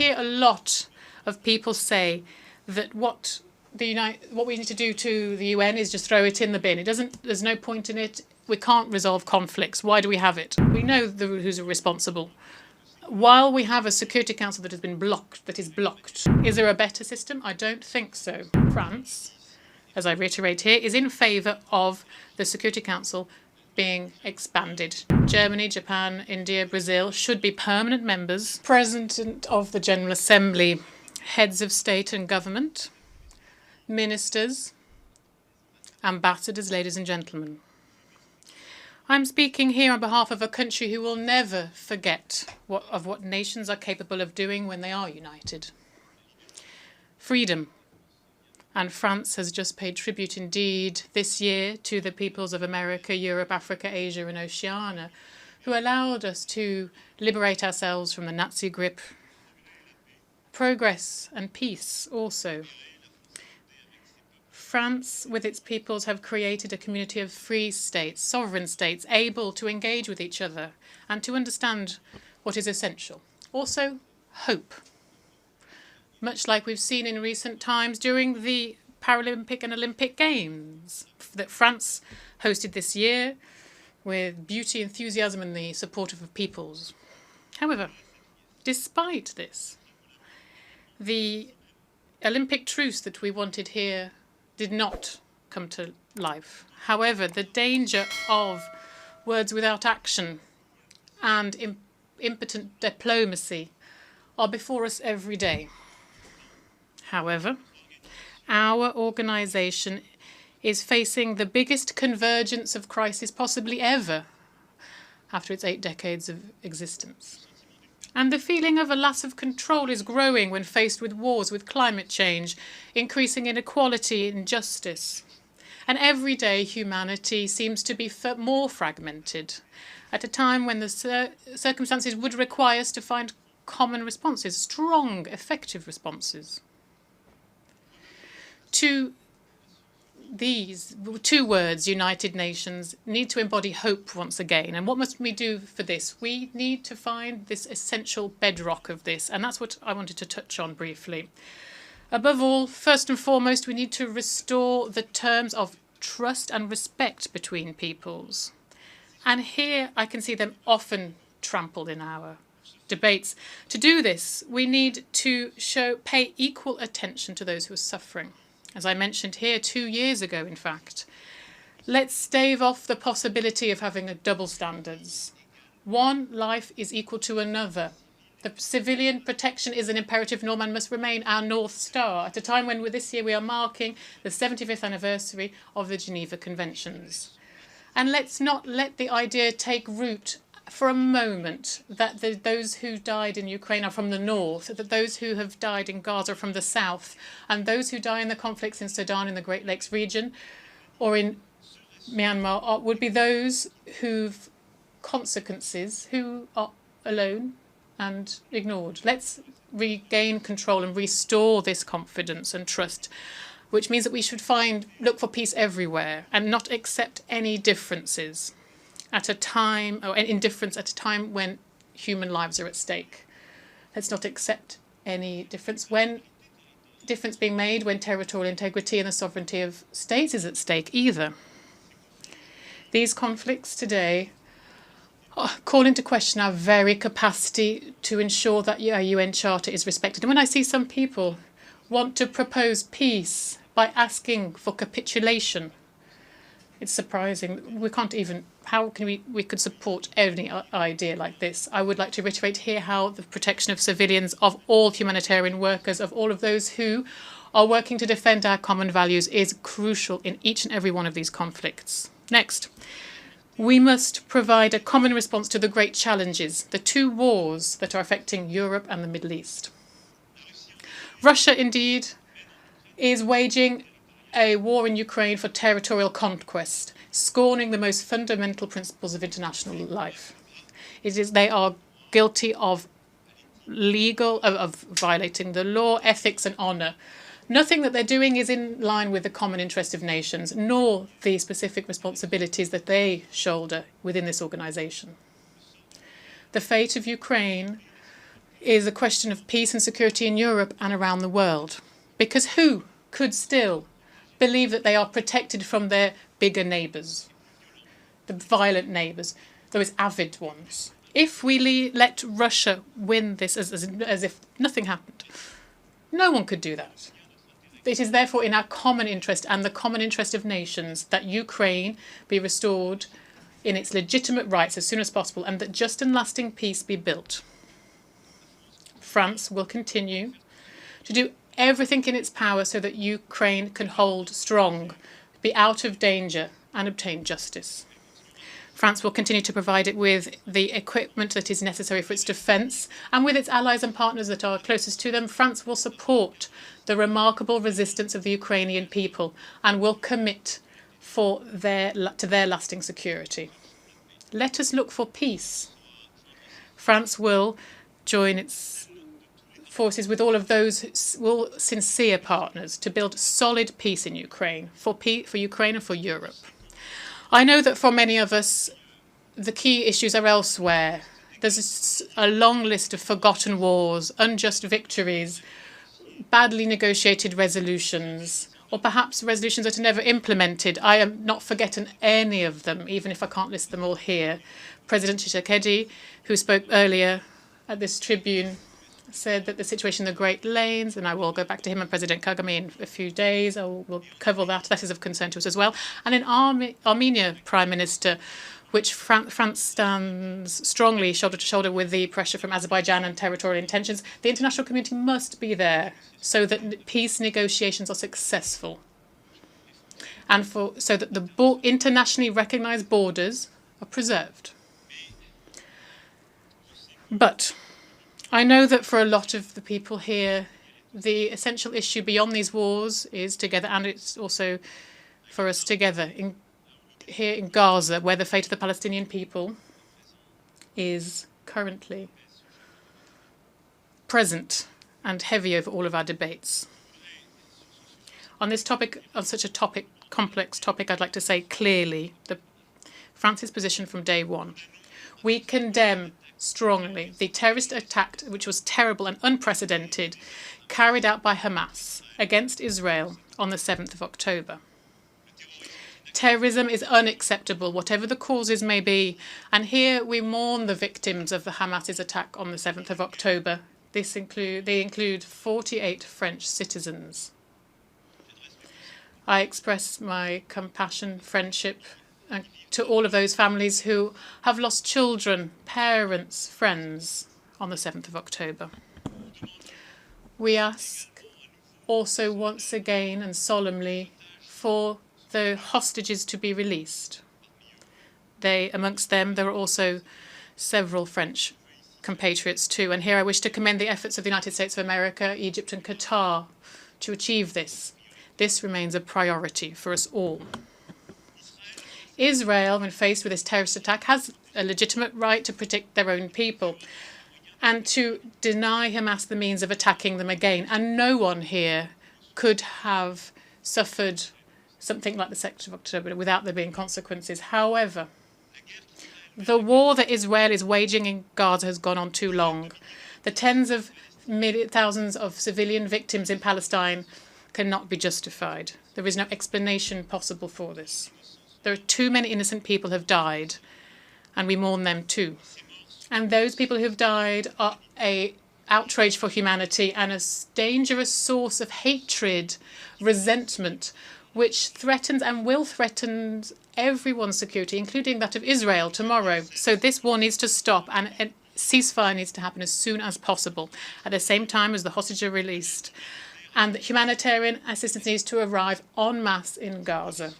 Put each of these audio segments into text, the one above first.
hear a lot of people say that what we need to do to the UN is just throw it in the bin. There's no point in it. We can't resolve conflicts. Why do we have it? We know who's responsible. While we have a Security Council that is blocked, is there a better system? I don't think so. France, as I reiterate here, is in favour of the Security Council being expanded. Germany, Japan, India, Brazil should be permanent members. President of the General Assembly, heads of state and government, ministers, ambassadors, ladies and gentlemen. I'm speaking here on behalf of a country who will never forget what nations are capable of doing when they are united. Freedom. And France has just paid tribute indeed this year to the peoples of America, Europe, Africa, Asia and Oceania, who allowed us to liberate ourselves from the Nazi grip. Progress and peace also. France, with its peoples, have created a community of free states, sovereign states, able to engage with each other and to understand what is essential. Also, hope. Much like we've seen in recent times during the Paralympic and Olympic Games that France hosted this year with beauty, enthusiasm and the support of peoples. However, despite this, the Olympic truce that we wanted here did not come to life. However, the danger of words without action and impotent diplomacy are before us every day. However, our organisation is facing the biggest convergence of crisis possibly ever after its 8 decades of existence. And the feeling of a loss of control is growing when faced with wars, with climate change, increasing inequality, injustice. And every day humanity seems to be more fragmented at a time when the circumstances would require us to find common responses, strong, effective responses. To these 2 words, United Nations, need to embody hope once again. And what must we do for this? We need to find this essential bedrock of this, and that's what I wanted to touch on briefly. Above all, first and foremost, we need to restore the terms of trust and respect between peoples. And here I can see them often trampled in our debates. To do this, we need to pay equal attention to those who are suffering. As I mentioned here 2 years ago, in fact. Let's stave off the possibility of having a double standards. One life is equal to another. The civilian protection is an imperative norm and must remain our North Star at a time when this year we are marking the 75th anniversary of the Geneva Conventions. And let's not let the idea take root for a moment that those who died in Ukraine are from the north, that those who have died in Gaza are from the south, and those who die in the conflicts in Sudan in the Great Lakes region or in Myanmar would be those who've consequences, who are alone and ignored. Let's regain control and restore this confidence and trust, which means that we should look for peace everywhere and not accept any differences at a time, or indifference at a time when human lives are at stake. Let's not accept any difference when difference being made when territorial integrity and the sovereignty of states is at stake either. These conflicts today call into question our very capacity to ensure that our UN Charter is respected. And when I see some people want to propose peace by asking for capitulation, it's surprising. We can't even, how can we could support any idea like this? I would like to reiterate here how the protection of civilians, of all humanitarian workers, of all of those who are working to defend our common values is crucial in each and every one of these conflicts. Next, we must provide a common response to the great challenges, the 2 wars that are affecting Europe and the Middle East. Russia, indeed, is waging a war in Ukraine for territorial conquest, scorning the most fundamental principles of international life. They are guilty of violating the law, ethics and honour. Nothing that they're doing is in line with the common interest of nations, nor the specific responsibilities that they shoulder within this organisation. The fate of Ukraine is a question of peace and security in Europe and around the world. Because who could still believe that they are protected from their bigger neighbours, the violent neighbours, those avid ones? If we let Russia win this as if nothing happened, no one could do that. It is therefore in our common interest and the common interest of nations that Ukraine be restored in its legitimate rights as soon as possible and that just and lasting peace be built. France will continue to do everything in its power so that Ukraine can hold strong, be out of danger and obtain justice. France will continue to provide it with the equipment that is necessary for its defence, and with its allies and partners that are closest to them, France will support the remarkable resistance of the Ukrainian people and will commit to their lasting security. Let us look for peace. France will join its forces with all of those sincere partners to build solid peace in Ukraine, for Ukraine and for Europe. I know that for many of us, the key issues are elsewhere. There's a long list of forgotten wars, unjust victories, badly negotiated resolutions, or perhaps resolutions that are never implemented. I am not forgetting any of them, even if I can't list them all here. President Tshisekedi, who spoke earlier at this tribune, said that the situation in the Great Lanes, and I will go back to him and President Kagame in a few days, we'll cover that. That is of concern to us as well. And in Armenia, Prime Minister, which France stands strongly shoulder to shoulder with the pressure from Azerbaijan and territorial intentions, the international community must be there so that peace negotiations are successful and so that the internationally recognised borders are preserved. But I know that for a lot of the people here, the essential issue beyond these wars is together, and it's also for us together here in Gaza, where the fate of the Palestinian people is currently present and heavy over all of our debates. On this topic, on such a complex topic, I'd like to say clearly France's position from day one. We condemn strongly the terrorist attack, which was terrible and unprecedented, carried out by Hamas against Israel on the 7th of October. Terrorism is unacceptable, whatever the causes may be, and here we mourn the victims of the Hamas's attack on the 7th of October. They include 48 French citizens. I express my compassion, friendship, to all of those families who have lost children, parents, friends on the 7th of October. We ask also once again and solemnly for the hostages to be released. Amongst them, there are also several French compatriots too. And here I wish to commend the efforts of the United States of America, Egypt and Qatar to achieve this. This remains a priority for us all. Israel, when faced with this terrorist attack, has a legitimate right to protect their own people and to deny Hamas the means of attacking them again. And no one here could have suffered something like the 2nd of October without there being consequences. However, the war that Israel is waging in Gaza has gone on too long. The tens of thousands of civilian victims in Palestine cannot be justified. There is no explanation possible for this. There are too many innocent people who have died, and we mourn them too. And those people who have died are an outrage for humanity and a dangerous source of hatred, resentment, which threatens and will threaten everyone's security, including that of Israel tomorrow. So this war needs to stop, and a ceasefire needs to happen as soon as possible, at the same time as the hostages are released. And humanitarian assistance needs to arrive en masse in Gaza.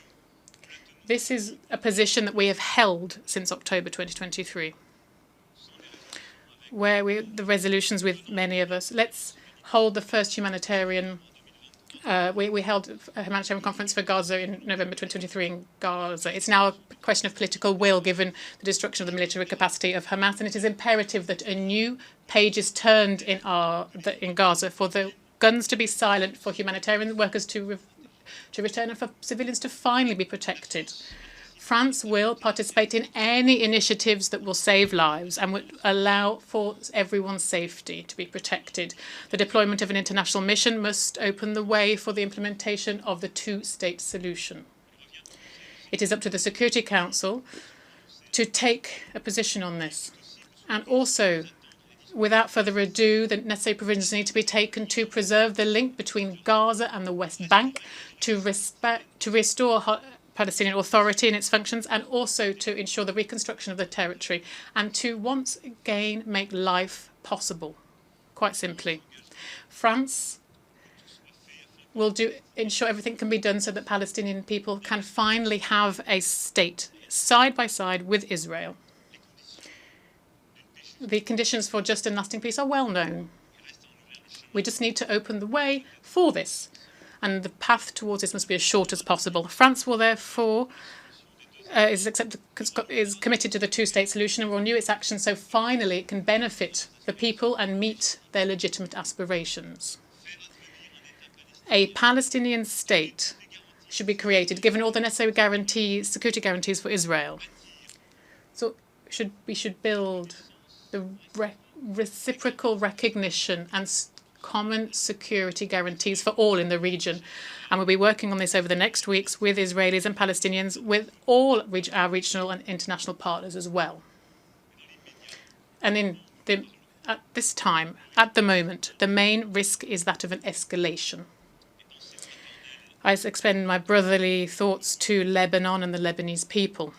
This is a position that we have held since October 2023, where the resolutions with many of us. Let's hold the first humanitarian. We held a humanitarian conference for Gaza in November 2023 in Gaza. It's now a question of political will, given the destruction of the military capacity of Hamas, and it is imperative that a new page is turned in Gaza for the guns to be silent, for humanitarian workers to return, and for civilians to finally be protected France will participate in any initiatives that will save lives and would allow for everyone's safety to be protected. The deployment of an international mission must open the way for the implementation of the two-state solution. It is up to the Security Council to take a position on this. And also, without further ado, the necessary provisions need to be taken to preserve the link between Gaza and the West Bank, to restore Palestinian Authority and its functions, and also to ensure the reconstruction of the territory, and to once again make life possible, quite simply. France will ensure everything can be done so that Palestinian people can finally have a state side by side with Israel. The conditions for just and lasting peace are well known. We just need to open the way for this, and the path towards this must be as short as possible. France will therefore is committed to the two-state solution and will renew its action so finally it can benefit the people and meet their legitimate aspirations. A Palestinian state should be created, given all the necessary security guarantees for Israel. So we should build the reciprocal recognition and common security guarantees for all in the region. And we'll be working on this over the next weeks with Israelis and Palestinians, with all our regional and international partners as well. And at this time, at the moment, the main risk is that of an escalation. I extend my brotherly thoughts to Lebanon and the Lebanese people.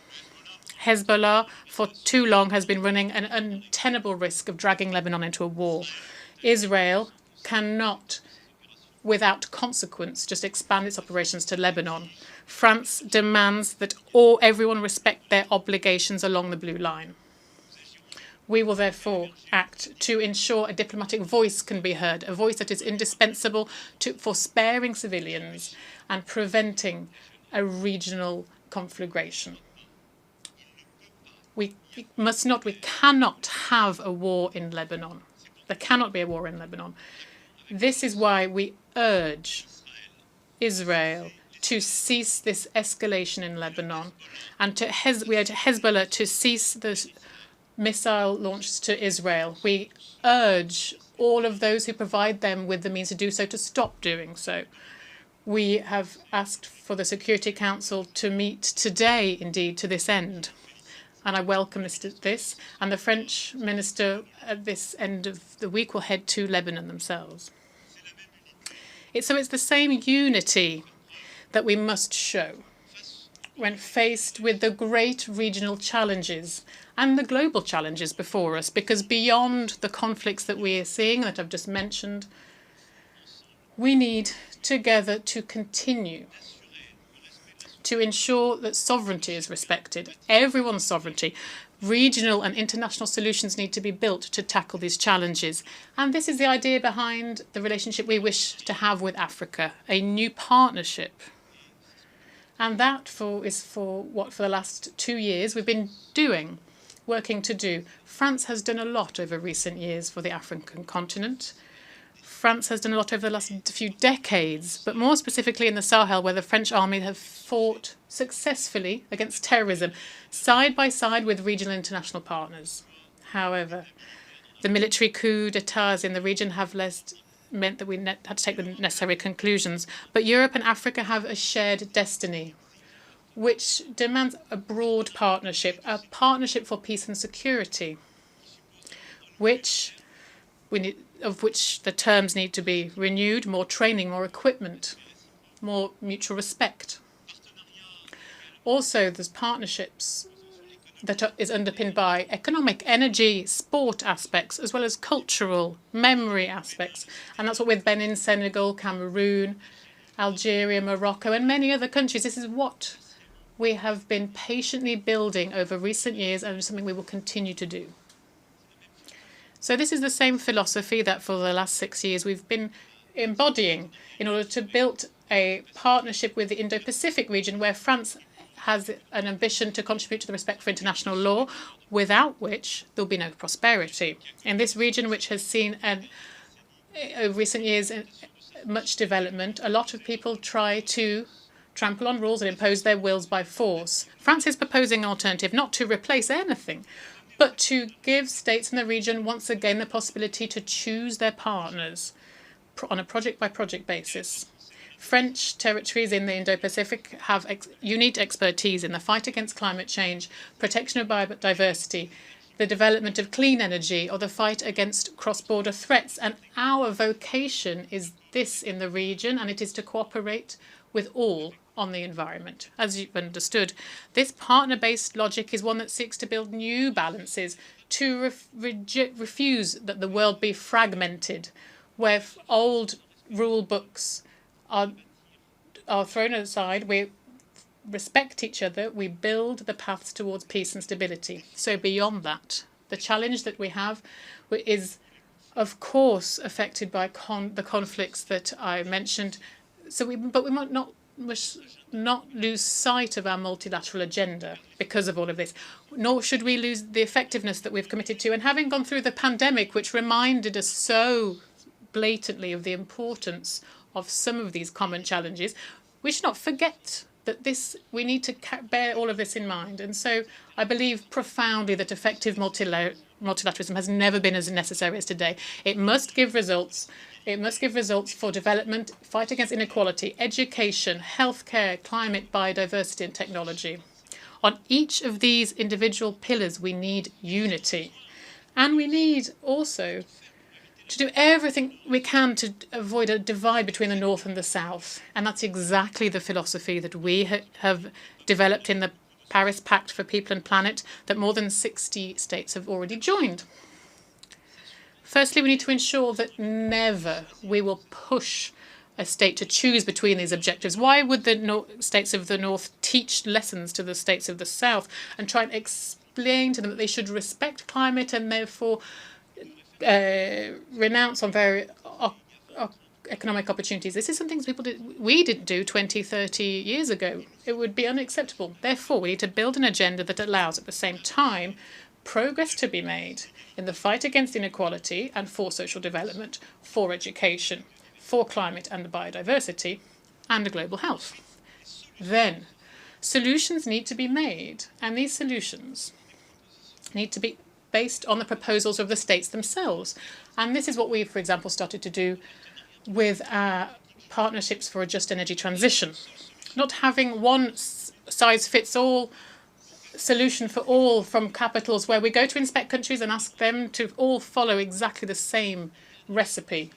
Hezbollah, for too long, has been running an untenable risk of dragging Lebanon into a war. Israel cannot, without consequence, just expand its operations to Lebanon. France demands that everyone respect their obligations along the blue line. We will therefore act to ensure a diplomatic voice can be heard, a voice that is indispensable for sparing civilians and preventing a regional conflagration. We cannot have a war in Lebanon. There cannot be a war in Lebanon. This is why we urge Israel to cease this escalation in Lebanon, and we urge Hezbollah to cease the missile launches to Israel. We urge all of those who provide them with the means to do so to stop doing so. We have asked for the Security Council to meet today, indeed, to this end. And I welcome this. And the French minister at this end of the week will head to Lebanon themselves. It's the same unity that we must show when faced with the great regional challenges and the global challenges before us, because beyond the conflicts that we are seeing, that I've just mentioned, we need together to continue to ensure that sovereignty is respected, everyone's sovereignty. Regional and international solutions need to be built to tackle these challenges. And this is the idea behind the relationship we wish to have with Africa, a new partnership. And that is for what for the last 2 years we've been working to do. France has done a lot over recent years for the African continent. France has done a lot over the last few decades, but more specifically in the Sahel, where the French army have fought successfully against terrorism, side by side with regional international partners. However, the military coups d'etats in the region have meant that we had to take the necessary conclusions. But Europe and Africa have a shared destiny, which demands a broad partnership, a partnership for peace and security, of which the terms need to be renewed, more training, more equipment, more mutual respect. Also, there's partnerships that is underpinned by economic, energy, sport aspects, as well as cultural, memory aspects. And that's what with Benin, Senegal, Cameroon, Algeria, Morocco, and many other countries. This is what we have been patiently building over recent years, and something we will continue to do. So this is the same philosophy that for the last 6 years we've been embodying in order to build a partnership with the Indo-Pacific region, where France has an ambition to contribute to the respect for international law, without which there'll be no prosperity. In this region, which has seen over recent years much development, a lot of people try to trample on rules and impose their wills by force. France is proposing an alternative not to replace anything, but to give states in the region once again the possibility to choose their partners on a project-by-project basis. French territories in the Indo-Pacific have unique expertise in the fight against climate change, protection of biodiversity, the development of clean energy, or the fight against cross-border threats. And our vocation is this in the region, and it is to cooperate with all on the environment. As you've understood, this partner-based logic is one that seeks to build new balances, to refuse that the world be fragmented, where old rule books are thrown aside. We respect each other. We build the paths towards peace and stability. So beyond that, the challenge that we have is, of course, affected by the conflicts that I mentioned. But we must not lose sight of our multilateral agenda because of all of this, nor should we lose the effectiveness that we've committed to. And having gone through the pandemic, which reminded us so blatantly of the importance of some of these common challenges, we should not forget that we need to bear all of this in mind. And so I believe profoundly that effective multilateralism has never been as necessary as today. It must give results. It must give results for development, fight against inequality, education, healthcare, climate, biodiversity, and technology. On each of these individual pillars, we need unity. And we need also to do everything we can to avoid a divide between the North and the South. And that's exactly the philosophy that we have developed in the Paris Pact for People and Planet that more than 60 states have already joined. Firstly, we need to ensure that never we will push a state to choose between these objectives. Why would the states of the North teach lessons to the states of the South and try and explain to them that they should respect climate and therefore renounce on very economic opportunities? This is something we didn't do 20, 30 years ago. It would be unacceptable. Therefore, we need to build an agenda that allows, at the same time, progress to be made in the fight against inequality and for social development, for education, for climate and biodiversity, and global health. Then, solutions need to be made, and these solutions need to be based on the proposals of the states themselves. And this is what we, for example, started to do with our partnerships for a just energy transition. Not having one size-fits-all solution for all from capitals where we go to inspect countries and ask them to all follow exactly the same recipe.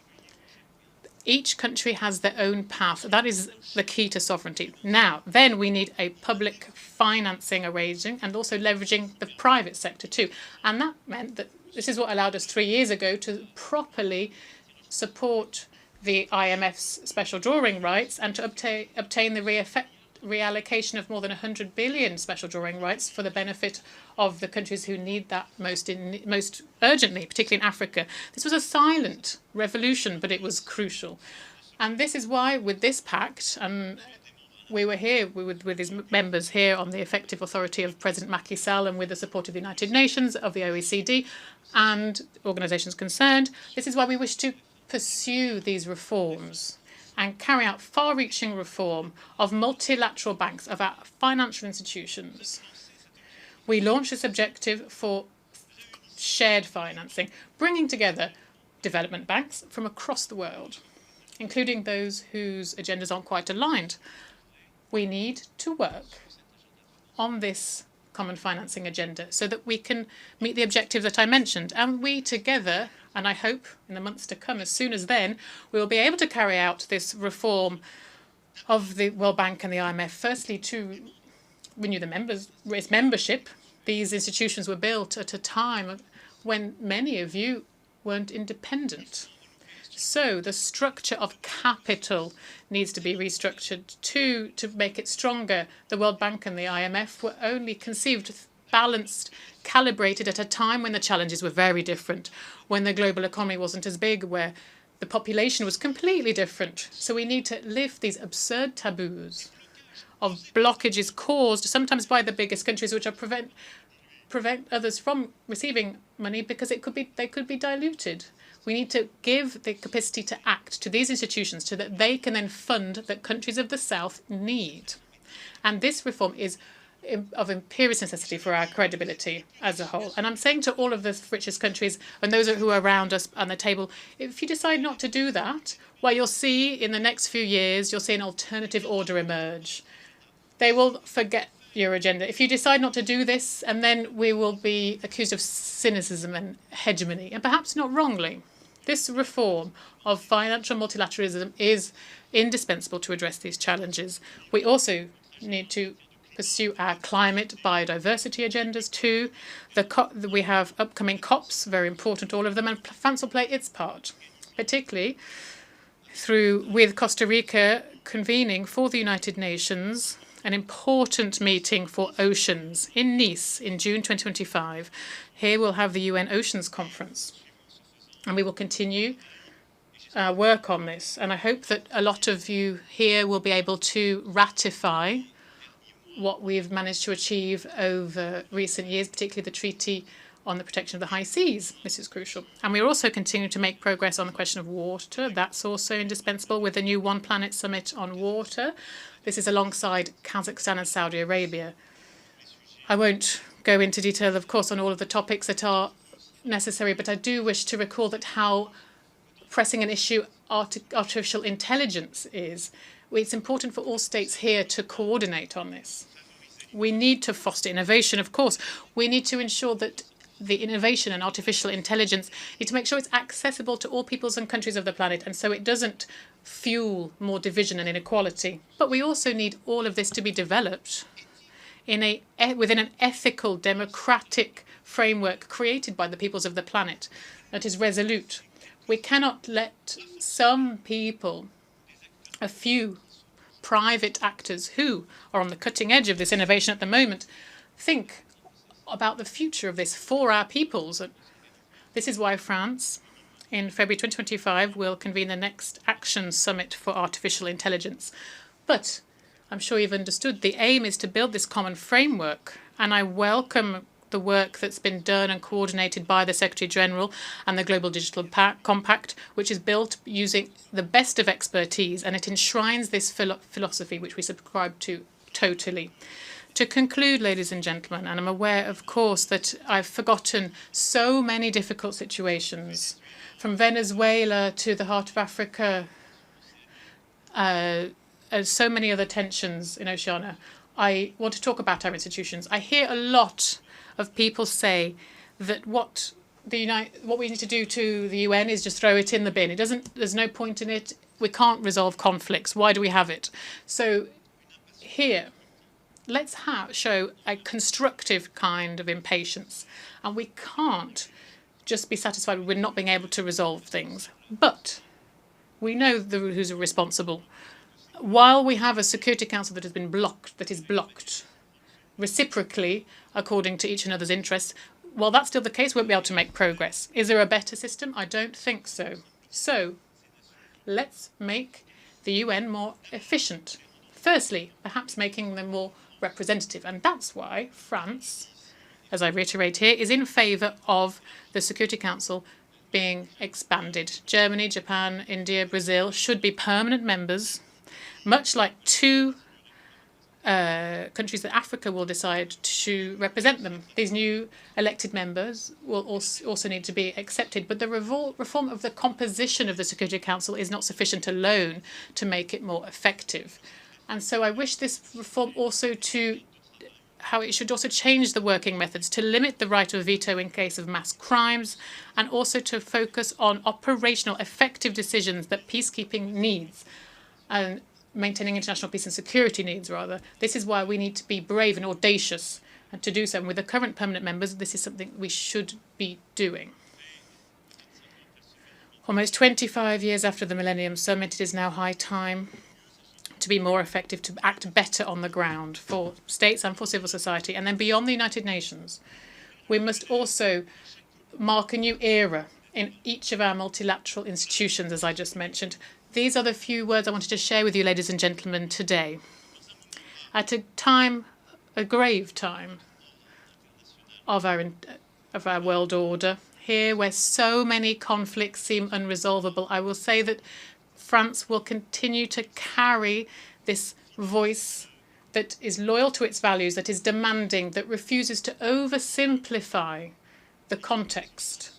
Each country has their own path. That is the key to sovereignty. Now, then we need a public financing arranging and also leveraging the private sector too. And that meant that this is what allowed us 3 years ago to properly support the IMF's special drawing rights and to obtain the reallocation of more than 100 billion special drawing rights for the benefit of the countries who need that most urgently, particularly in Africa. This was a silent revolution, but it was crucial. And this is why, with this pact, and we were here with his members here on the effective authority of President Macky Sall and with the support of the United Nations, of the OECD, and organisations concerned, this is why we wish to pursue these reforms and carry out far-reaching reform of multilateral banks, of our financial institutions. We launched this objective for shared financing, bringing together development banks from across the world, including those whose agendas aren't quite aligned. We need to work on this common financing agenda so that we can meet the objectives that I mentioned. And we together, and I hope in the months to come, as soon as then, we will be able to carry out this reform of the World Bank and the IMF. Firstly, to renew its membership. These institutions were built at a time when many of you weren't independent. So the structure of capital needs to be restructured to make it stronger. The World Bank and the IMF were only conceived, balanced, calibrated at a time when the challenges were very different, when the global economy wasn't as big, where the population was completely different. So we need to lift these absurd taboos of blockages caused sometimes by the biggest countries, which are prevent others from receiving money because they could be diluted. We need to give the capacity to act to these institutions so that they can then fund that countries of the South need. And this reform is of imperious necessity for our credibility as a whole. And I'm saying to all of the richest countries and those who are around us on the table, if you decide not to do that, well, you'll see in the next few years, you'll see an alternative order emerge. They will forget your agenda. If you decide not to do this, and then we will be accused of cynicism and hegemony, and perhaps not wrongly. This reform of financial multilateralism is indispensable to address these challenges. We also need to pursue our climate biodiversity agendas too. We have upcoming COPs, very important, all of them, and France will play its part, particularly with Costa Rica convening for the United Nations an important meeting for oceans in Nice in June 2025. Here we'll have the UN Oceans Conference, and we will continue work on this. And I hope that a lot of you here will be able to ratify what we've managed to achieve over recent years, particularly the Treaty on the Protection of the High Seas. This is crucial. And we're also continuing to make progress on the question of water. That's also indispensable with the new One Planet Summit on water. This is alongside Kazakhstan and Saudi Arabia. I won't go into detail, of course, on all of the topics that are necessary, but I do wish to recall that how pressing an issue artificial intelligence is. It's important for all states here to coordinate on this. We need to foster innovation, of course. We need to ensure that the innovation and artificial intelligence need to make sure it's accessible to all peoples and countries of the planet, and so it doesn't fuel more division and inequality. But we also need all of this to be developed within an ethical, democratic framework created by the peoples of the planet that is resolute. We cannot let some people, a few private actors who are on the cutting edge of this innovation at the moment, think about the future of this for our peoples. This is why France, in February 2025, will convene the next Action Summit for Artificial Intelligence. But I'm sure you've understood the aim is to build this common framework, and I welcome the work that's been done and coordinated by the Secretary-General and the Global Digital Compact, which is built using the best of expertise, and it enshrines this philosophy which we subscribe to totally. To conclude, ladies and gentlemen, and I'm aware, of course, that I've forgotten so many difficult situations, from Venezuela to the heart of Africa, so many other tensions in Oceania. I want to talk about our institutions. I hear a lot of people say that what we need to do to the UN is just throw it in the bin. There's no point in it. We can't resolve conflicts. Why do we have it? So here, let's show a constructive kind of impatience. And we can't just be satisfied with not being able to resolve things. But we know who's responsible. While we have a Security Council that is blocked reciprocally according to each other's interests, while that's still the case, we won't be able to make progress. Is there a better system? I don't think so. So let's make the UN more efficient. Firstly, perhaps making them more representative. And that's why France, as I reiterate here, is in favour of the Security Council being expanded. Germany, Japan, India, Brazil should be permanent members, much like two countries that Africa will decide to represent them. These new elected members will also need to be accepted. But the reform of the composition of the Security Council is not sufficient alone to make it more effective. And so I wish this reform how it should also change the working methods to limit the right of veto in case of mass crimes, and also to focus on operational effective decisions that peacekeeping needs and maintaining international peace and security needs, rather. This is why we need to be brave and audacious and to do so. And with the current permanent members, this is something we should be doing. Almost 25 years after the Millennium Summit, it is now high time to be more effective, to act better on the ground for states and for civil society. And then beyond the United Nations, we must also mark a new era in each of our multilateral institutions, as I just mentioned. These are the few words I wanted to share with you, ladies and gentlemen, today. At a grave time of our world order here where so many conflicts seem unresolvable, I will say that France will continue to carry this voice that is loyal to its values, that is demanding, that refuses to oversimplify the context,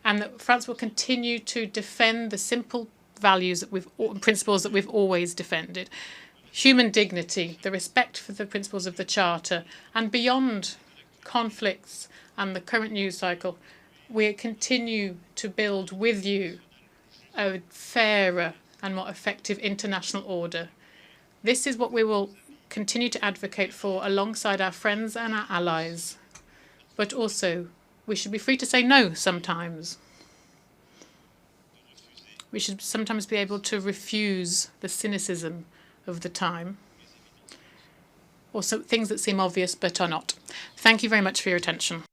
and that France will continue to defend the simple values principles that we've always defended. Human dignity, the respect for the principles of the Charter, and beyond conflicts and the current news cycle, we continue to build with you a fairer and more effective international order. This is what we will continue to advocate for alongside our friends and our allies. But also, we should be free to say no sometimes. We should sometimes be able to refuse the cynicism of the time, or things that seem obvious but are not. Thank you very much for your attention.